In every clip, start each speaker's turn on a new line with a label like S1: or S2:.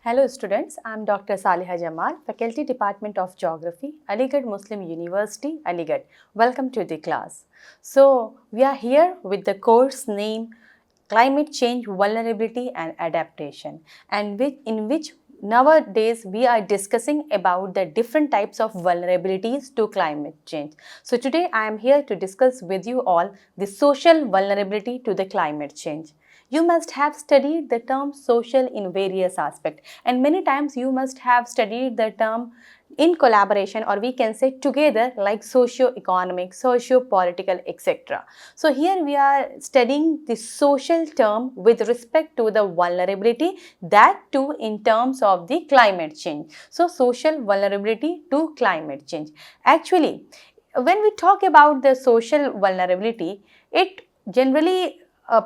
S1: Hello students, I am Dr. Saliha Jamal, Faculty Department of Geography, Aligarh Muslim University, Aligarh. Welcome to the class. So, we are here with the course name Climate Change, Vulnerability and Adaptation, and in which nowadays we are discussing about the different types of vulnerabilities to climate change. So, today I am here to discuss with you all the social vulnerability to the climate change. You must have studied the term social in various aspects, and many times you must have studied the term in collaboration, or we can say together, like socio-economic, socio-political, etc. So here we are studying the social term with respect to the vulnerability, that too in terms of the climate change. So social vulnerability to climate change. Actually, when we talk about the social vulnerability, it generally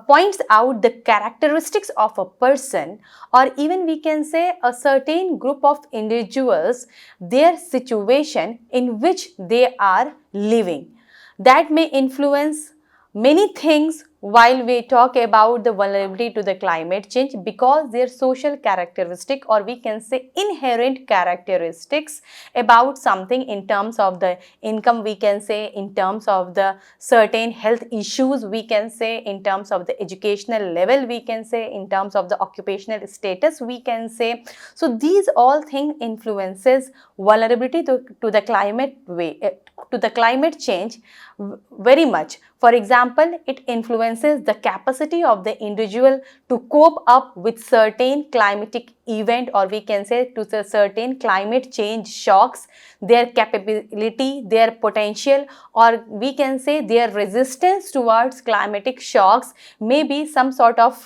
S1: points out the characteristics of a person, or even we can say a certain group of individuals, their situation in which they are living. That may influence many things while we talk about the vulnerability to the climate change, because their social characteristic, or we can say inherent characteristics about something in terms of the income, we can say in terms of the certain health issues, we can say in terms of the educational level, we can say in terms of the occupational status, we can say. So these all things influences vulnerability to the climate change very much. For example, it influences the capacity of the individual to cope up with certain climatic event, or we can say to the certain climate change shocks, their capability, their potential, or we can say their resistance towards climatic shocks may be some sort of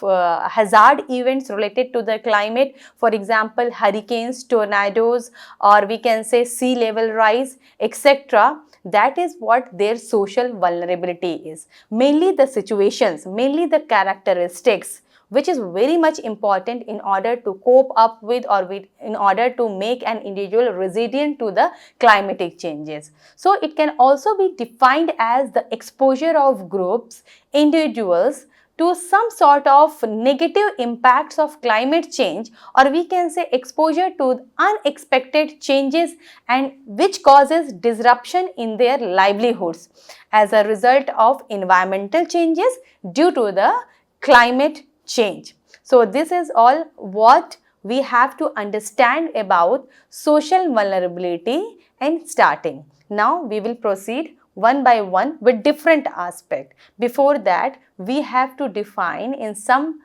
S1: hazard events related to the climate. For example, hurricanes, tornadoes, or we can say sea level rise, etc. That is what their social vulnerability is. Mainly the situations, mainly the characteristics, which is very much important in order to cope up with, or in order to make an individual resilient to the climatic changes. So it can also be defined as the exposure of groups, individuals, to some sort of negative impacts of climate change, or we can say exposure to unexpected changes, and which causes disruption in their livelihoods as a result of environmental changes due to the climate change. So this is all what we have to understand about social vulnerability and starting. Now we will proceed one by one with different aspect. Before that, we have to define in some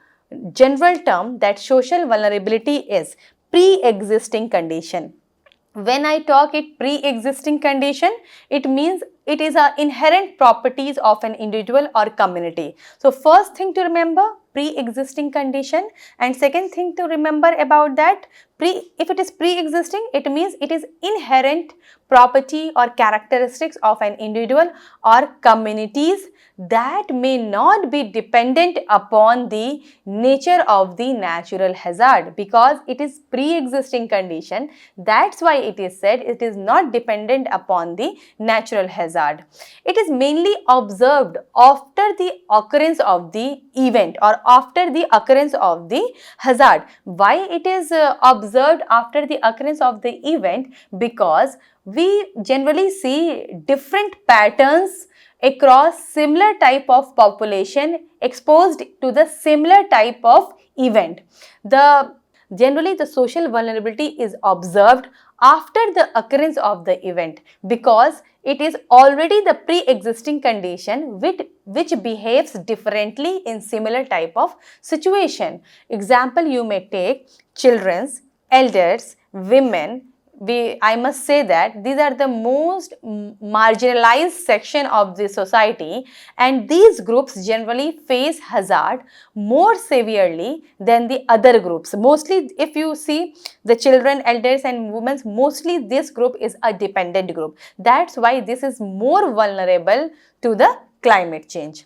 S1: general term that social vulnerability is pre-existing condition. When I talk it pre-existing condition, it means it is a inherent properties of an individual or community. So first thing to remember, pre-existing condition, and second thing to remember about that, if it is pre-existing, it means it is inherent property or characteristics of an individual or communities that may not be dependent upon the nature of the natural hazard, because it is pre-existing condition. That's why it is said it is not dependent upon the natural hazard. It is mainly observed after the occurrence of the event, or after the occurrence of the hazard. Why it is observed after the occurrence of the event? Because we generally see different patterns across similar type of population exposed to the similar type of event. Generally the social vulnerability is observed after the occurrence of the event, because it is already the pre-existing condition which behaves differently in similar type of situation. Example, you may take children's, elders, women. I must say that these are the most marginalized section of the society, and these groups generally face hazard more severely than the other groups. Mostly if you see the children, elders and women, mostly this group is a dependent group. That's why this is more vulnerable to the climate change.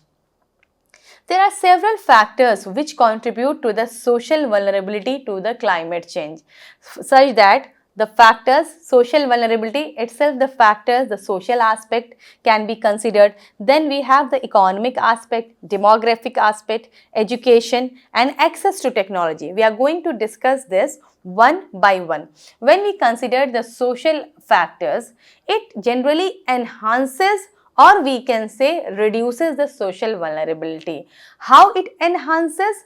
S1: There are several factors which contribute to the social vulnerability to the climate change, such that the factors, social vulnerability itself, the factors, the social aspect can be considered. Then we have the economic aspect, demographic aspect, education and access to technology. We are going to discuss this one by one. When we consider the social factors, it generally enhances or we can say reduces the social vulnerability. How it enhances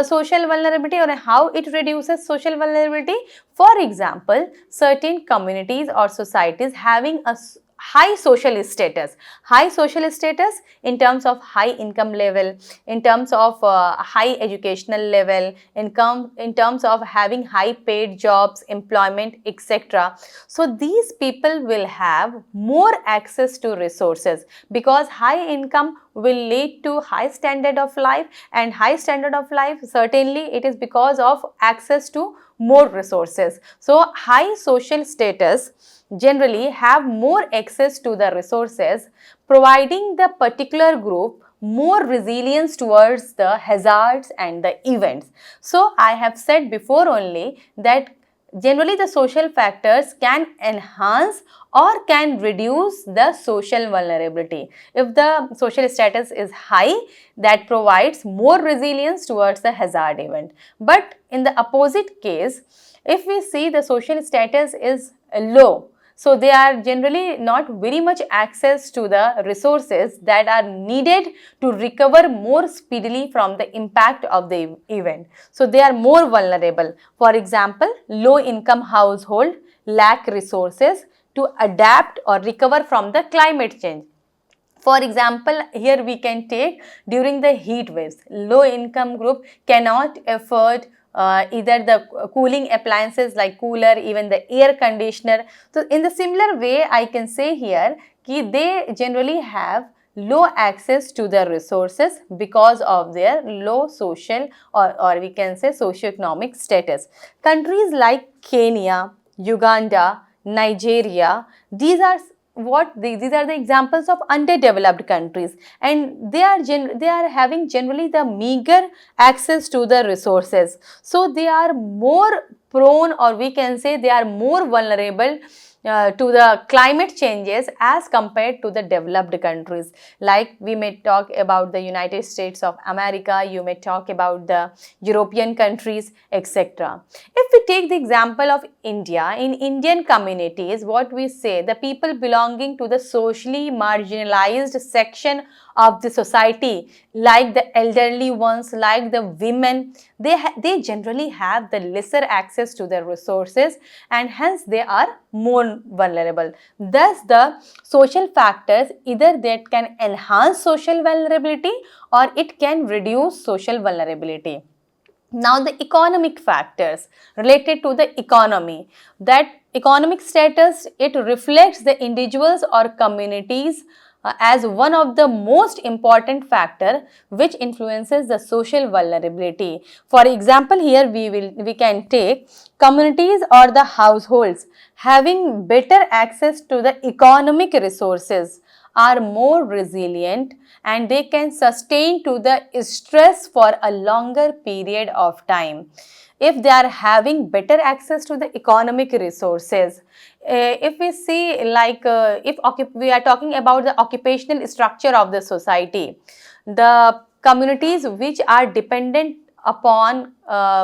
S1: social vulnerability or how it reduces social vulnerability? For example, certain communities or societies having a high social status in terms of high income level, in terms of high educational level, in terms of having high paid jobs, employment, etc. So these people will have more access to resources, because high income will lead to high standard of life, and high standard of life, certainly it is because of access to more resources. So high social status generally have more access to the resources, providing the particular group more resilience towards the hazards and the events. So I have said before only that generally the social factors can enhance or can reduce the social vulnerability. If the social status is high, that provides more resilience towards the hazard event. But in the opposite case, if we see the social status is low, so they are generally not very much access to the resources that are needed to recover more speedily from the impact of the event. So they are more vulnerable. For example, low income household lack resources to adapt or recover from the climate change. For example, here we can take during the heat waves, low income group cannot afford either the cooling appliances like cooler, even the air conditioner. So in the similar way, I can say here that they generally have low access to the resources because of their low social or we can say socioeconomic status. Countries like Kenya, Uganda, Nigeria, these are these are the examples of underdeveloped countries, and they are having generally the meager access to the resources. So they are more prone, or we can say they are more vulnerable to the climate changes as compared to the developed countries. Like we may talk about the United States of America, you may talk about the European countries, etc. If we take the example of India, in Indian communities, what we say, the people belonging to the socially marginalized section of the society, like the elderly ones, like the women, they generally have the lesser access to the resources, and hence they are more vulnerable. Thus, the social factors either that can enhance social vulnerability or it can reduce social vulnerability. Now, the economic factors related to the economy, that economic status, it reflects the individuals or communities as one of the most important factor which influences the social vulnerability. For example, here we can take communities or the households having better access to the economic resources are more resilient, and they can sustain to the stress for a longer period of time. If they are having better access to the economic resources, if we see like if we are talking about the occupational structure of the society, the communities which are dependent upon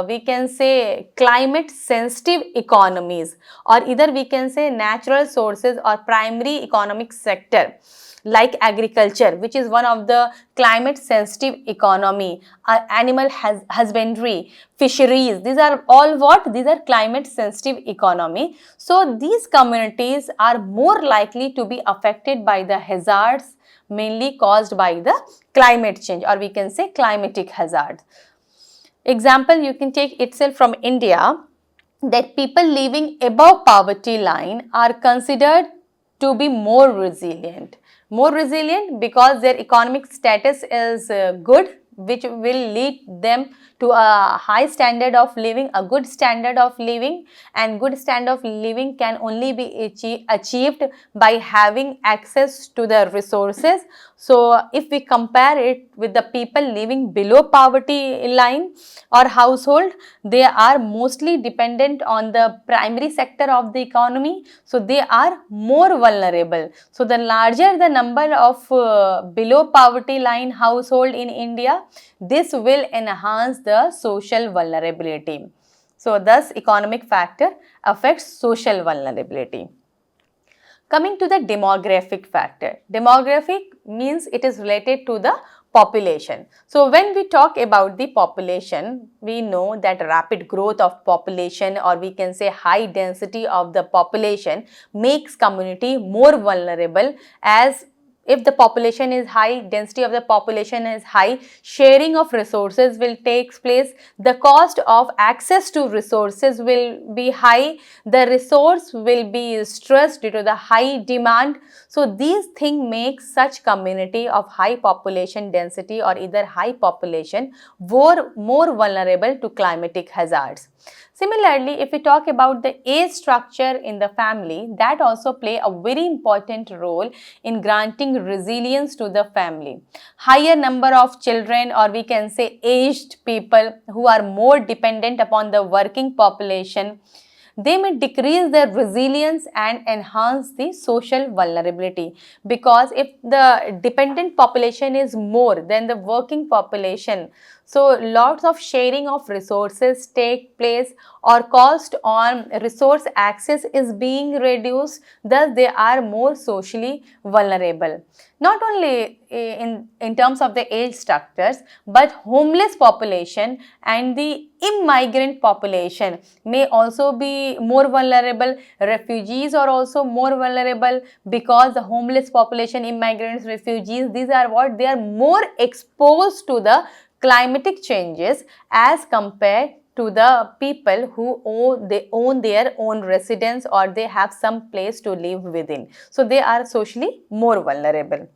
S1: we can say climate sensitive economies, or either we can say natural sources or primary economic sector like agriculture, which is one of the climate sensitive economy, animal husbandry, fisheries, these are all what? These are climate sensitive economy. So these communities are more likely to be affected by the hazards mainly caused by the climate change, or we can say climatic hazards. Example, you can take itself from India, that people living above poverty line are considered to be more resilient. More resilient because their economic status is good, which will lead them to a high standard of living, a good standard of living, and good standard of living can only be achieved by having access to the resources. So if we compare it with the people living below poverty line or household, they are mostly dependent on the primary sector of the economy, so they are more vulnerable. So the larger the number of below poverty line household in India, this will enhance the social vulnerability. So thus economic factor affects social vulnerability. Coming to the demographic factor. Demographic means it is related to the population. So when we talk about the population, we know that rapid growth of population, or we can say high density of the population, makes community more vulnerable. As if the population is high, density of the population is high, sharing of resources will take place, the cost of access to resources will be high, the resource will be stressed due to the high demand. So these things make such community of high population density or either high population more vulnerable to climatic hazards. Similarly, if we talk about the age structure in the family, that also play a very important role in granting resilience to the family. Higher number of children, or we can say aged people who are more dependent upon the working population, they may decrease their resilience and enhance the social vulnerability, because if the dependent population is more than the working population, so lots of sharing of resources take place, or cost on resource access is being reduced, thus they are more socially vulnerable. Not only in terms of the age structures, but homeless population and the immigrant population may also be more vulnerable. Refugees are also more vulnerable, because the homeless population, immigrants, refugees, these are what? They are more exposed to the climatic changes as compared to the people who own their own residence, or they have some place to live within. So they are socially more vulnerable.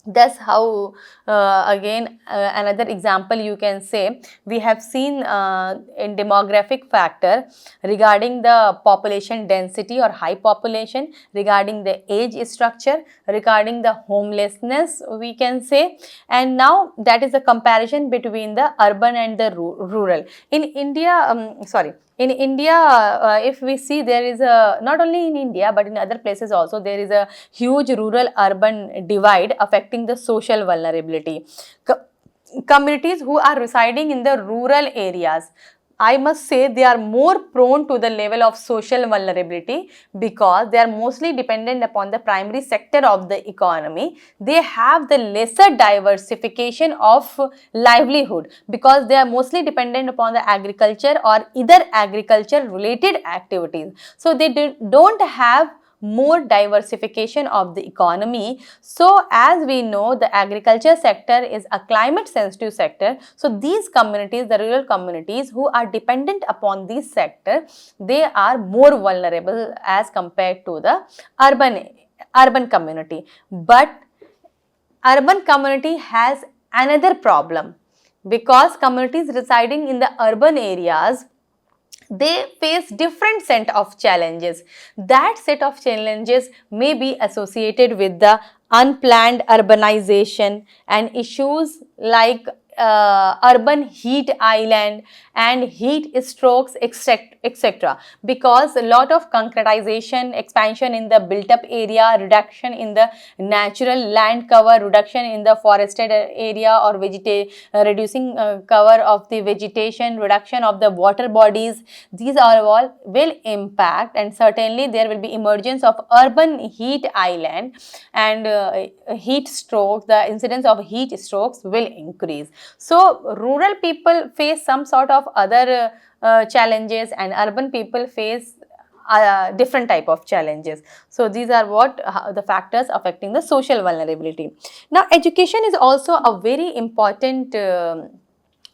S1: That's how again another example you can say, we have seen in demographic factor regarding the population density or high population, regarding the age structure, regarding the homelessness, we can say. And now that is a comparison between the urban and the rural. In India, in India, if we see, there is a, not only in India but in other places also, there is a huge rural-urban divide affecting the social vulnerability. Communities who are residing in the rural areas, I must say, they are more prone to the level of social vulnerability, because they are mostly dependent upon the primary sector of the economy. They have the lesser diversification of livelihood, because they are mostly dependent upon the agriculture or either agriculture related activities. So they don't have more diversification of the economy. So as we know, the agriculture sector is a climate sensitive sector. So these communities, the rural communities who are dependent upon this sector, they are more vulnerable as compared to the urban community. But urban community has another problem, because communities residing in the urban areas, they face different set of challenges. That set of challenges may be associated with the unplanned urbanization and issues like urban heat island and heat strokes, etc. Because a lot of concretization, expansion in the built up area, reduction in the natural land cover, reduction in the forested area or reducing cover of the vegetation, reduction of the water bodies, these are all will impact, and certainly there will be emergence of urban heat island, and heat strokes, the incidence of heat strokes will increase. So rural people face some sort of other challenges, and urban people face different type of challenges. So these are what the factors affecting the social vulnerability. Now education is also a very important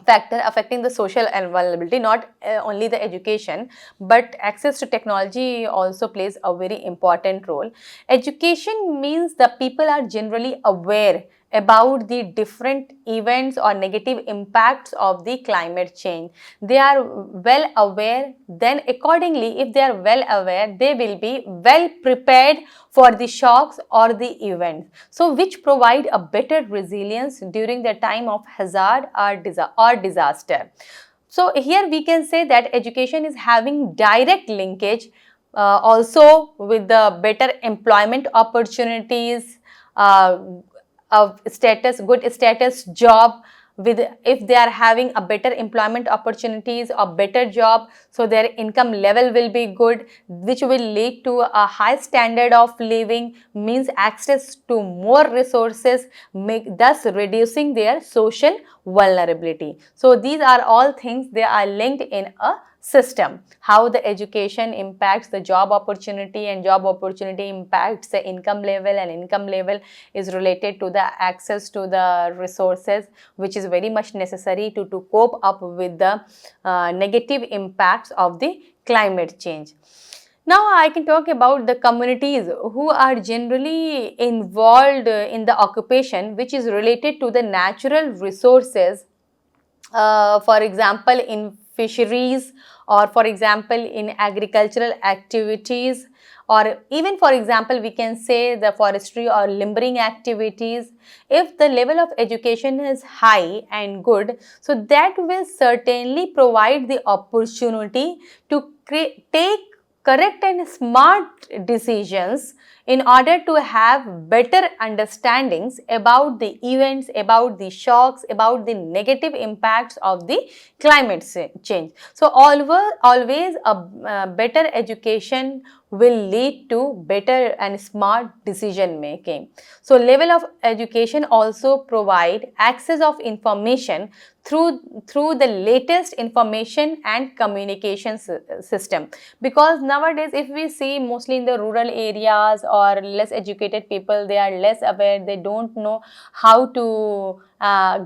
S1: factor affecting the social and vulnerability. Not only the education, but access to technology also plays a very important role. Education means the people are generally aware about the different events or negative impacts of the climate change. They are well aware, then accordingly, if they are well aware, they will be well prepared for the shocks or the events. So, which provide a better resilience during the time of hazard or disaster. So, here we can say that education is having direct linkage also with the better employment opportunities, uh, of status, good status job, with if they are having a better employment opportunities or better job, so their income level will be good, which will lead to a high standard of living, means access to more resources, thus reducing their social vulnerability. So these are all things, they are linked in a system. How the education impacts the job opportunity, and job opportunity impacts the income level, and income level is related to the access to the resources, which is very much necessary to cope up with the negative impacts of the climate change. Now I can talk about the communities who are generally involved in the occupation which is related to the natural resources, for example in fisheries, or for example in agricultural activities, or even for example we can say the forestry or limbering activities. If the level of education is high and good, so that will certainly provide the opportunity to take correct and smart decisions in order to have better understandings about the events, about the shocks, about the negative impacts of the climate change. So, always a better education will lead to better and smart decision making. So, level of education also provide access of information through the latest information and communication system, because nowadays if we see mostly in the rural areas or less educated people, they are less aware, they don't know how to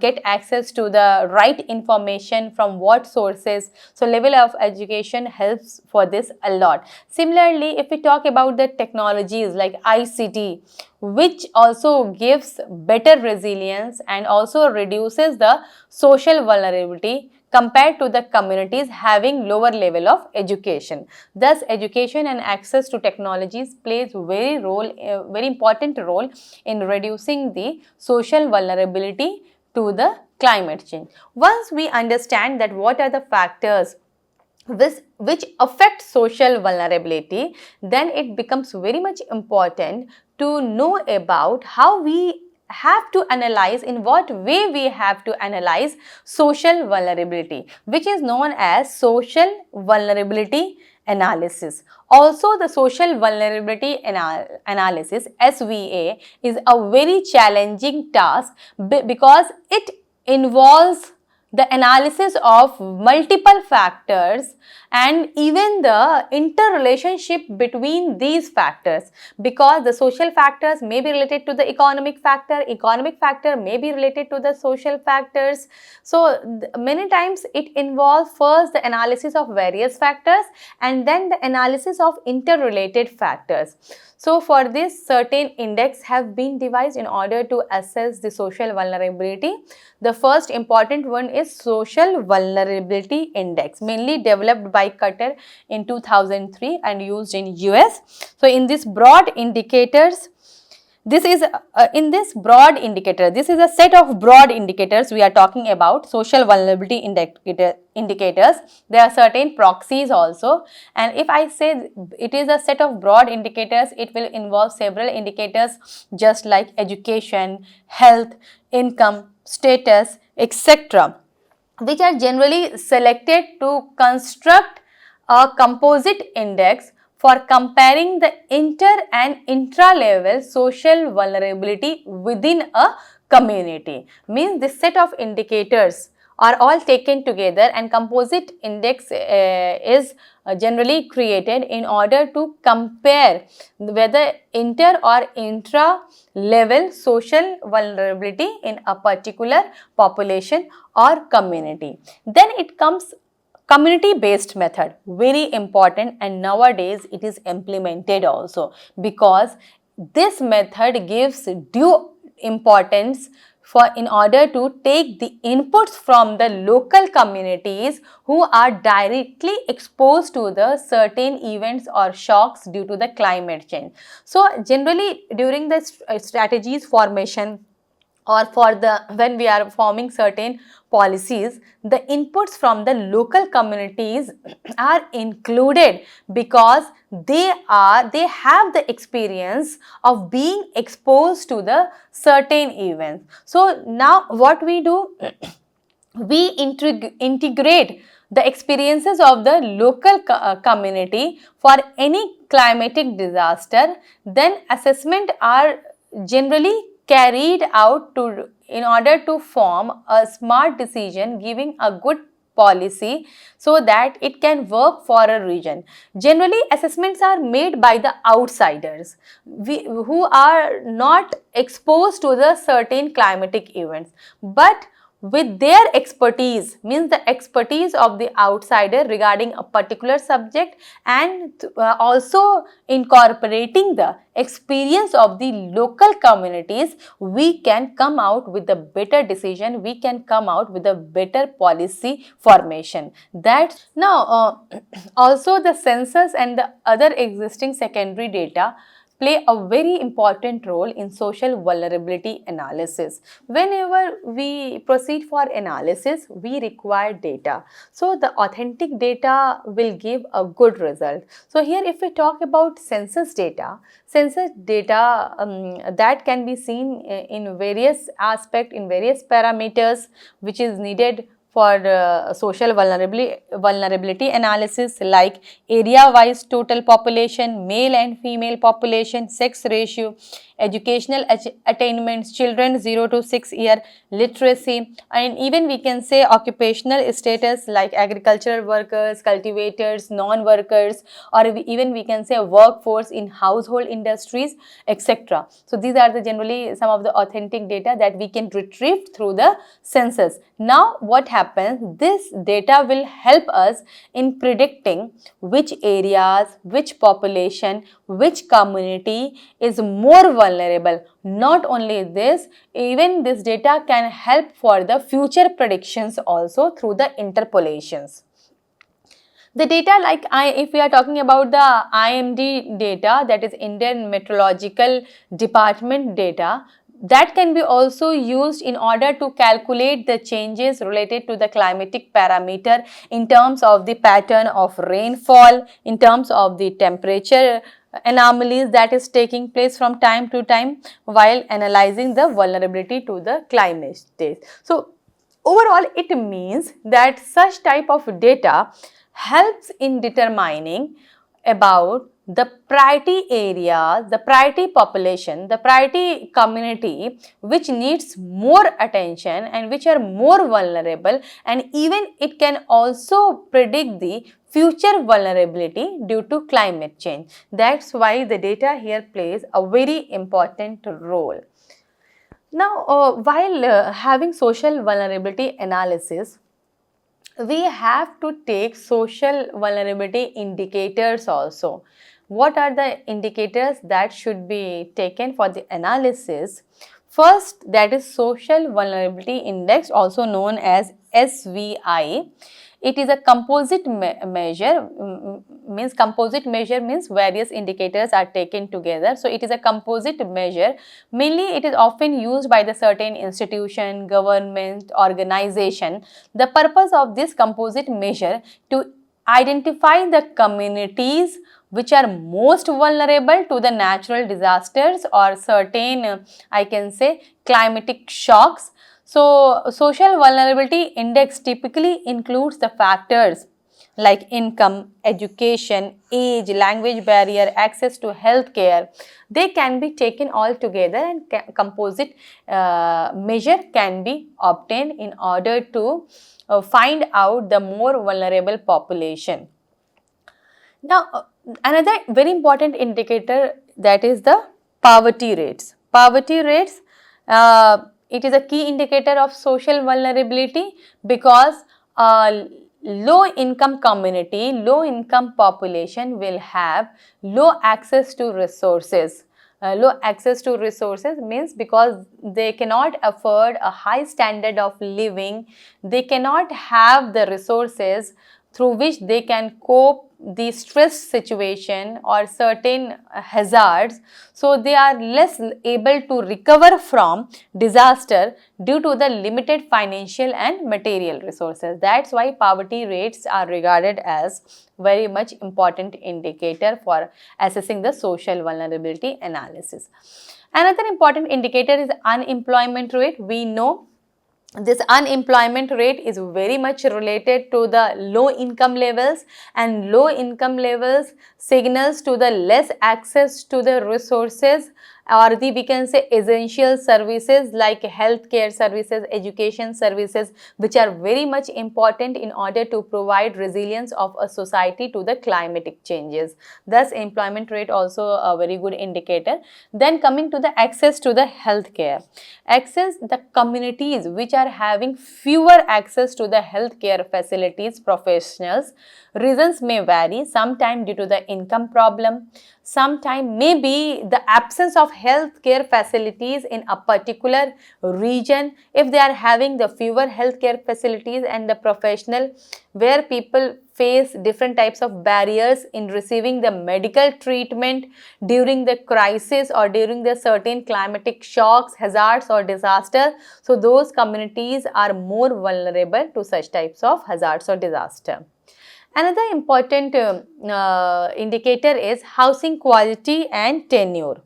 S1: get access to the right information from what sources. So level of education helps for this a lot. Similarly, if we talk about the technologies like ICT, which also gives better resilience and also reduces the social vulnerability compared to the communities having lower level of education. Thus, education and access to technologies plays very important role in reducing the social vulnerability to the climate change. Once we understand that what are the factors which affect social vulnerability, then it becomes very much important to know about how we have to analyze, in what way we have to analyze social vulnerability, which is known as social vulnerability analysis. Also, the social vulnerability analysis SVA is a very challenging task because it involves the analysis of multiple factors and even the interrelationship between these factors, because the social factors may be related to the economic factor may be related to the social factors. So many times it involves first the analysis of various factors and then the analysis of interrelated factors. So for this, certain index have been devised in order to assess the social vulnerability. The first important one is Social Vulnerability Index, mainly developed by Qatar in 2003 and used in US. So in this broad indicators, this is this is a set of broad indicators we are talking about, social vulnerability indicators. There are certain proxies also, and if I say it is a set of broad indicators, it will involve several indicators just like education, health, income, status, etc., which are generally selected to construct a composite index for comparing the inter and intra-level social vulnerability within a community. Means this set of indicators are all taken together, and composite index is generally created in order to compare whether inter or intra level social vulnerability in a particular population or community. Then it comes community based method, very important, and nowadays it is implemented also, because this method gives due importance for in order to take the inputs from the local communities who are directly exposed to the certain events or shocks due to the climate change. So generally during the strategies formation or for the when we are forming certain policies, the inputs from the local communities are included because they have the experience of being exposed to the certain events. So now what we do, we integrate the experiences of the local community for any climatic disaster. Then assessment are generally carried out to in order to form a smart decision giving a good policy so that it can work for a region. Generally assessments are made by the outsiders who are not exposed to the certain climatic events, but with their expertise, means the expertise of the outsider regarding a particular subject, and also incorporating the experience of the local communities, we can come out with a better decision, we can come out with a better policy formation. That's now also the census and the other existing secondary data play a very important role in social vulnerability analysis. Whenever we proceed for analysis, we require data. So the authentic data will give a good result. So here if we talk about census data that can be seen in various aspects, in various parameters which is needed for social vulnerability analysis, like area wise total population, male and female population, sex ratio, educational attainments, children 0 to 6 year, literacy, and even we can say occupational status like agricultural workers, cultivators, non-workers, or even we can say workforce in household industries, etc. So these are the generally some of the authentic data that we can retrieve through the census. Now what happens, this data will help us in predicting which areas, which population, which community is more vulnerable. Not only this, even this data can help for the future predictions also through the interpolations. The data like if we are talking about the IMD data, that is Indian Meteorological Department data, that can be also used in order to calculate the changes related to the climatic parameter in terms of the pattern of rainfall, in terms of the temperature anomalies that is taking place from time to time while analyzing the vulnerability to the climate stage. So overall it means that such type of data helps in determining about the priority areas, the priority population, the priority community which needs more attention and which are more vulnerable, and even it can also predict the future vulnerability due to climate change. That's why the data here plays a very important role. Now, while having social vulnerability analysis, we have to take social vulnerability indicators also. What are the indicators that should be taken for the analysis? First, that is Social Vulnerability Index, also known as SVI. It is a composite measure, means various indicators are taken together. So it is a composite measure. Mainly it is often used by the certain institution, government, organization. The purpose of this composite measure to identify the communities which are most vulnerable to the natural disasters or certain I can say climatic shocks. So social vulnerability index typically includes the factors like income, education, age, language barrier, access to health care. They can be taken all together and composite measure can be obtained in order to find out the more vulnerable population. Now, another very important indicator, that is the poverty rates. Poverty rates, it is a key indicator of social vulnerability because low income community, low income population will have low access to resources. low access to resources means because they cannot afford a high standard of living, they cannot have the resources through which they can cope the stress situation or certain hazards, so they are less able to recover from disaster due to the limited financial and material resources. That's why poverty rates are regarded as very much important indicator for assessing the social vulnerability analysis. Another important indicator is unemployment rate. We know this unemployment rate is very much related to the low income levels, and low income levels signals to the less access to the resources or the, we can say, essential services like healthcare services, education services, which are very much important in order to provide resilience of a society to the climatic changes. Thus, employment rate also a very good indicator. Then coming to the access to the healthcare. Access, the communities which are having fewer access to the healthcare facilities, professionals, reasons may vary, sometime due to the income problem, sometime maybe the absence of healthcare facilities in a particular region. If they are having the fewer healthcare facilities and the professional where people face different types of barriers in receiving the medical treatment during the crisis or during the certain climatic shocks, hazards or disaster, so those communities are more vulnerable to such types of hazards or disaster. Another important indicator is housing quality and tenure.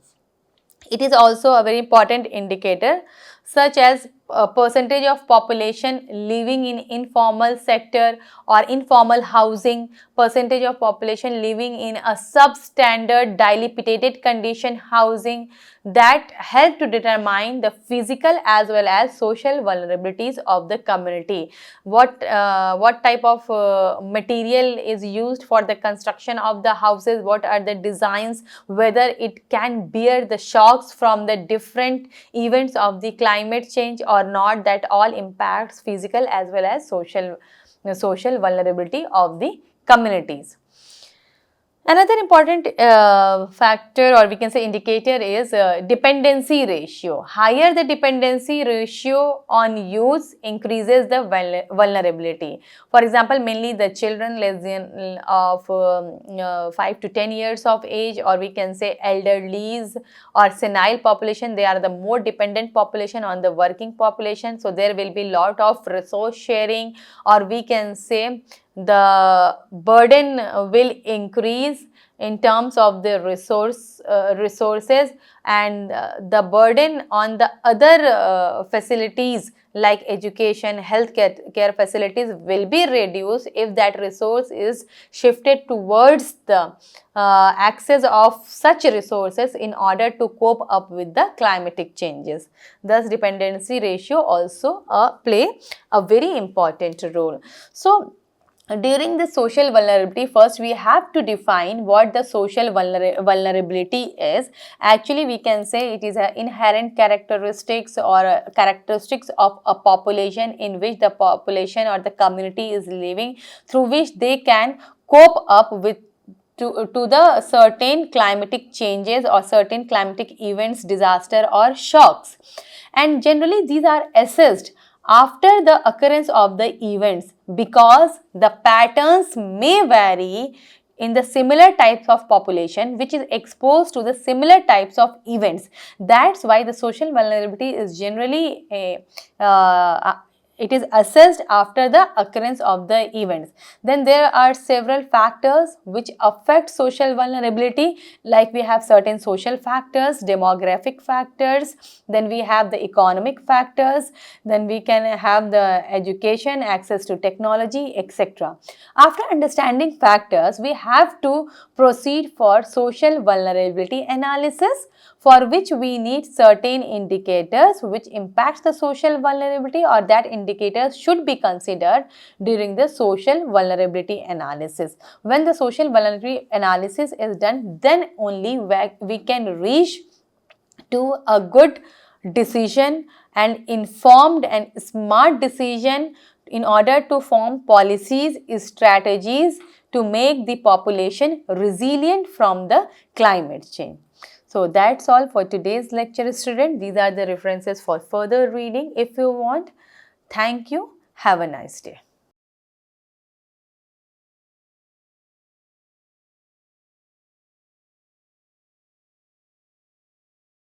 S1: It is also a very important indicator, such as a percentage of population living in informal sector or informal housing, percentage of population living in a substandard dilapidated condition housing, that help to determine the physical as well as social vulnerabilities of the community. What type of material is used for the construction of the houses, what are the designs, whether it can bear the shocks from the different events of the climate change or not, that all impacts physical as well as social vulnerability of the communities. Another important factor, or we can say indicator, is dependency ratio. Higher the dependency ratio on youth increases the vulnerability. For example, mainly the children less than of 5 to 10 years of age, or we can say elderlies or senile population, they are the more dependent population on the working population. So there will be lot of resource sharing, or we can say the burden will increase in terms of the resources, and the burden on the other facilities like education, healthcare facilities will be reduced if that resource is shifted towards the access of such resources in order to cope up with the climatic changes. Thus, dependency ratio also play a very important role. So, during the social vulnerability, first we have to define what the social vulnerability is. Actually, we can say it is an inherent characteristics or characteristics of a population in which the population or the community is living, through which they can cope up with to the certain climatic changes or certain climatic events, disaster or shocks. And generally these are assessed after the occurrence of the events, because the patterns may vary in the similar types of population which is exposed to the similar types of events. That's why the social vulnerability is generally it is assessed after the occurrence of the events. Then there are several factors which affect social vulnerability, like we have certain social factors, demographic factors, then we have the economic factors, then we can have the education, access to technology, etc. After understanding factors, we have to proceed for social vulnerability analysis, for which we need certain indicators which impacts the social vulnerability, or that indicators should be considered during the social vulnerability analysis. When the social vulnerability analysis is done, then only we can reach to a good decision and informed and smart decision in order to form policies, strategies to make the population resilient from the climate change. So that's all for today's lecture, student. These are the references for further reading if you want. Thank you. Have a nice day.